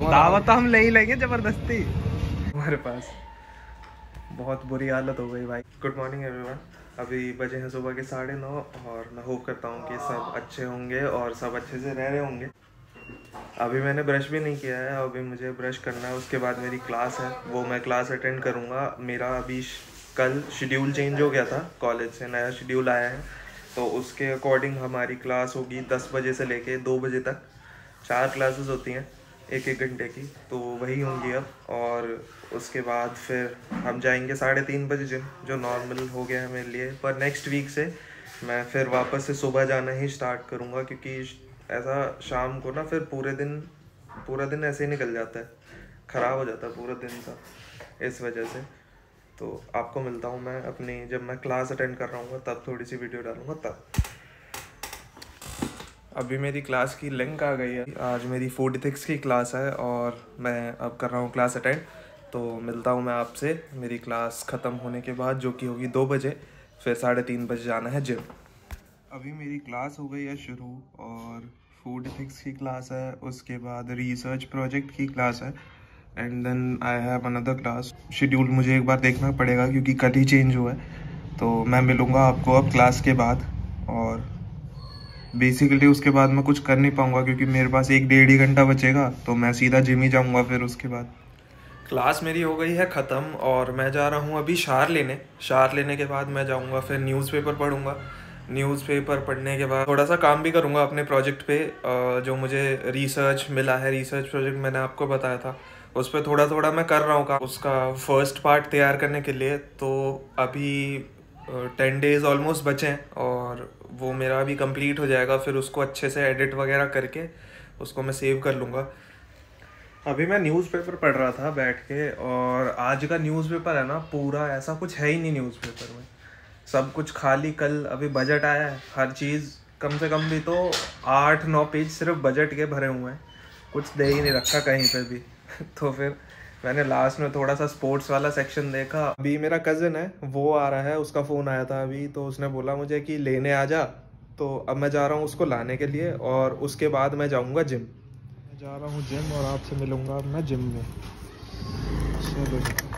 दावत तो हम ले ही लेंगे जबरदस्ती। हमारे पास बहुत बुरी हालत हो गई भाई। Good morning everyone. अभी बजे हैं सुबह के 9:30 और मैं होप करता हूँ कि सब अच्छे होंगे और सब अच्छे से रह रहे होंगे। अभी मैंने ब्रश भी नहीं किया है, अभी मुझे ब्रश करना है। उसके बाद मेरी क्लास है, वो मैं क्लास अटेंड करूँगा। मेरा अभी कल शेड्यूल चेंज हो गया था, कॉलेज से नया शेड्यूल आया है, तो उसके अकॉर्डिंग हमारी क्लास होगी 10 बजे से लेके 2 बजे तक। 4 क्लासेस होती हैं 1-1 घंटे की, तो वही होंगी अब। और उसके बाद फिर हम जाएंगे 3:30 बजे जिम, जो नॉर्मल हो गया है मेरे लिए। पर नेक्स्ट वीक से मैं फिर वापस से सुबह जाना ही स्टार्ट करूँगा, क्योंकि ऐसा शाम को ना फिर पूरा दिन ऐसे ही निकल जाता है, ख़राब हो जाता है पूरा दिन सा, इस वजह से। तो आपको मिलता हूँ मैं अपनी, जब मैं क्लास अटेंड कर रहा हूँ तब थोड़ी सी वीडियो डालूँगा तब। अभी मेरी क्लास की लिंक आ गई है। आज मेरी 46 की क्लास है और मैं अब कर रहा हूँ क्लास अटेंड। तो मिलता हूँ मैं आपसे मेरी क्लास ख़त्म होने के बाद, जो कि होगी 2 बजे। फिर 3:30 बजे जाना है जिम। अभी मेरी क्लास हो गई है शुरू और 46 की क्लास है, उसके बाद रिसर्च प्रोजेक्ट की क्लास है, and then I have another class. Schedule मुझे एक बार देखना पड़ेगा क्योंकि कल ही चेंज हुआ है। तो मैं मिलूँगा आपको अब क्लास के बाद, और बेसिकली उसके बाद मैं कुछ कर नहीं पाऊँगा क्योंकि मेरे पास 1-1.5 ही घंटा बचेगा, तो मैं सीधा जिम ही जाऊँगा। फिर उसके बाद क्लास मेरी हो गई है ख़त्म और मैं जा रहा हूँ अभी शार लेने के बाद मैं जाऊँगा फिर न्यूज़पेपर पढ़ूँगा। न्यूज़पेपर पढ़ने के बाद थोड़ा सा काम भी करूँगा अपने प्रोजेक्ट पे, जो मुझे रिसर्च मिला है। रिसर्च प्रोजेक्ट मैंने आपको बताया था, उस पर थोड़ा मैं कर रहा हूँ काम, उसका फर्स्ट पार्ट तैयार करने के लिए। तो अभी 10 डेज़ ऑलमोस्ट बचे हैं और वो मेरा अभी कंप्लीट हो जाएगा। फिर उसको अच्छे से एडिट वगैरह करके उसको मैं सेव कर लूँगा। अभी मैं न्यूज़पेपर पढ़ रहा था बैठ के, और आज का न्यूज़पेपर है ना, पूरा ऐसा कुछ है ही नहीं न्यूज़पेपर में, सब कुछ खाली। कल अभी बजट आया है, हर चीज़ कम से कम भी तो 8-9 पेज सिर्फ बजट के भरे हुए हैं, कुछ दे ही नहीं रखा कहीं पे भी। तो फिर मैंने लास्ट में थोड़ा सा स्पोर्ट्स वाला सेक्शन देखा। अभी मेरा कज़न है, वो आ रहा है, उसका फ़ोन आया था अभी, तो उसने बोला मुझे कि लेने आ जा। तो अब मैं जा रहा हूँ उसको लाने के लिए, और उसके बाद मैं जाऊँगा जिम। मैं जा रहा हूँ जिम और आपसे मिलूँगा मैं जिम में। चलो।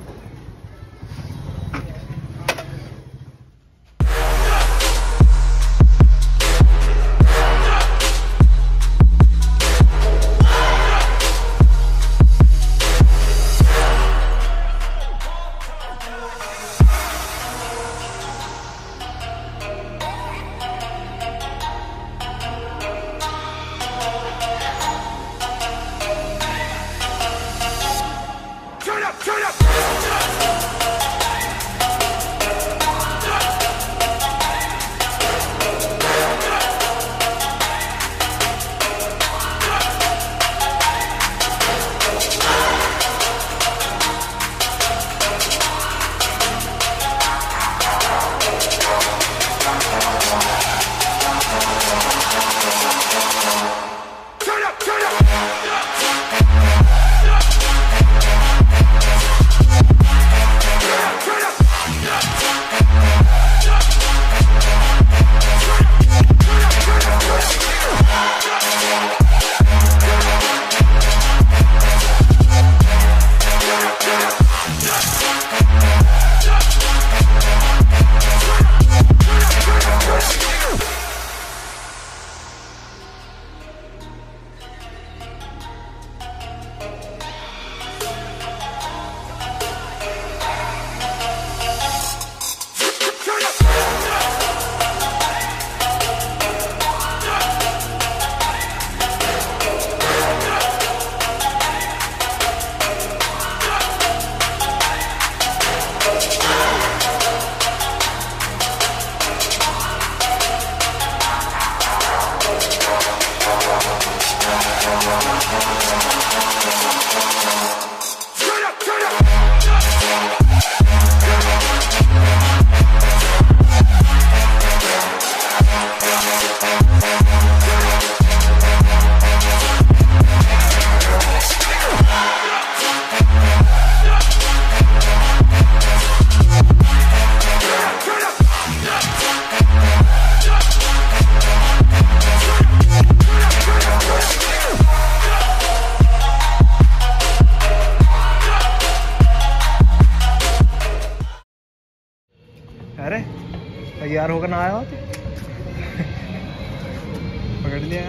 तैयार होकर ना आया हो तो पकड़ लिया।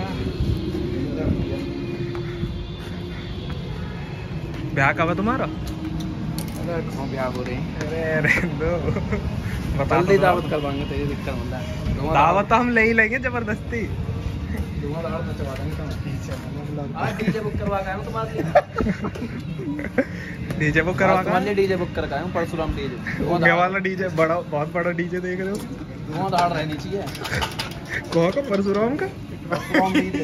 ब्याह कब है तुम्हारा? अरे कहाँ ब्याह हो रहे हैं? अरे दो बता जल्दी दावत करवाएंगे, तेरी दिक्कत होता है। दावत तो हम ले ही लेंगे जबरदस्ती। डीजे बुक करवा के आया हूँ तुम्हारे लिए। डीजे बुक करवा तुम्हारे लिए डीजे बुक करके आया हूँ, परशुराम डीजे। क्या वाला डीजे? बड़ा, बहुत बड़ा डीजे देख रहे हो? धुआंधार रहनी चाहिए। कौन का? परशुराम का? परशुराम डीजे।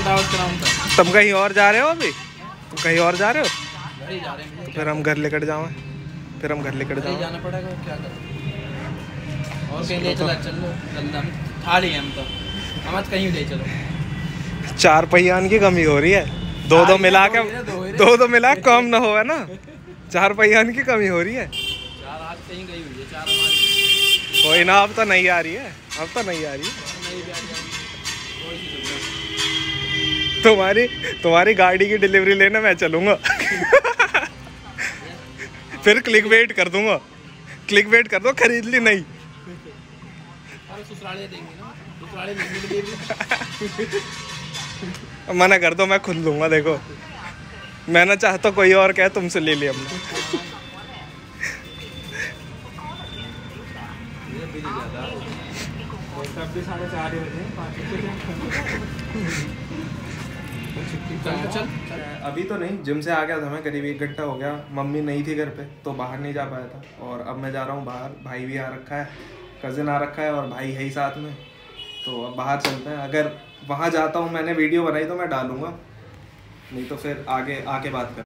दावत कराऊंगा। तुम कहीं और जा रहे हो अभी? तुम कहीं और जा रहे हो? घर ही जा रहे हैं। तो फिर हम घर लेकर जाओ। फिर हम घर लेकर जाओ। जाना पड़ेगा, क्या करें? और कहीं ले चला, चलो जल्दी। हम खा लिए, हम तो हम आज कहीं ले चलो। 4 पहियान की कमी हो रही है। दो मिला के कम ना हो, है ना? 4 पहियान की कमी हो रही है। 4 आज कहीं गई हुई है, 4 हमारी। कोई ना, अब तो नहीं आ रही है। अब तो नहीं आ रही है। तुम्हारी गाड़ी की डिलीवरी लेने मैं चलूंगा। फिर क्लिक वेट कर दूंगा। क्लिक वेट कर दो, खरीद ली नहीं। अरे ससुराले देंगे ना, ससुराले देंगे। मना कर दो, मैं खुद लूंगा। देखो मैं ना चाहता कोई और कहे, तुमसे ले लिया हमने। चल। अभी तो नहीं, जिम से आ गया था मैं, करीब 1 घंटा हो गया। मम्मी नहीं थी घर पे तो बाहर नहीं जा पाया था, और अब मैं जा रहा हूँ बाहर। भाई भी आ रखा है, कज़िन आ रखा है, और भाई है ही साथ में। तो अब बाहर चलते हैं। अगर वहाँ जाता हूँ, मैंने वीडियो बनाई तो मैं डालूँगा, नहीं तो फिर आगे आके बात कर।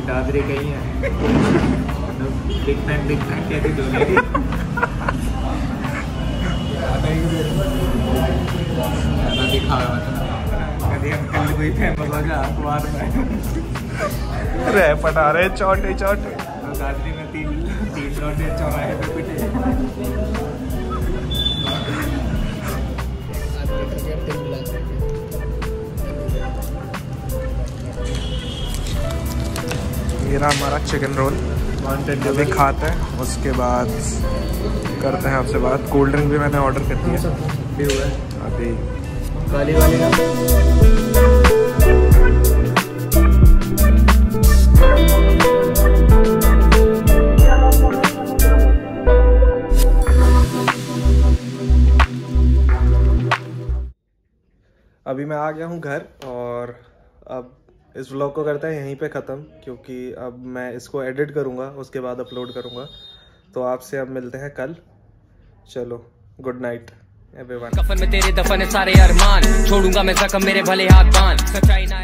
दादरी कहीं है। बिग फैन कहते जो कोई फेमस हो जा अखबार में। रे पटा रहे चौटे दादरी में 3 लौटे चौराहे पे पिटे। मेरा हमारा चिकन रोल अभी खाते हैं, उसके बाद करते हैं आपसे बात। कोल्ड ड्रिंक भी मैंने ऑर्डर कर दिया अभी। काली वाली ना। अभी मैं आ गया हूँ घर, और अब इस व्लॉग को करते हैं यहीं पे ख़त्म, क्योंकि अब मैं इसको एडिट करूँगा, उसके बाद अपलोड करूँगा। तो आपसे अब मिलते हैं कल। चलो, गुड नाइट एवरीवन। कफन में तेरे दफन है सारे अरमान, छोड़ूंगा मैं जख्म मेरे भले हाथ बांध, सच्चाई ना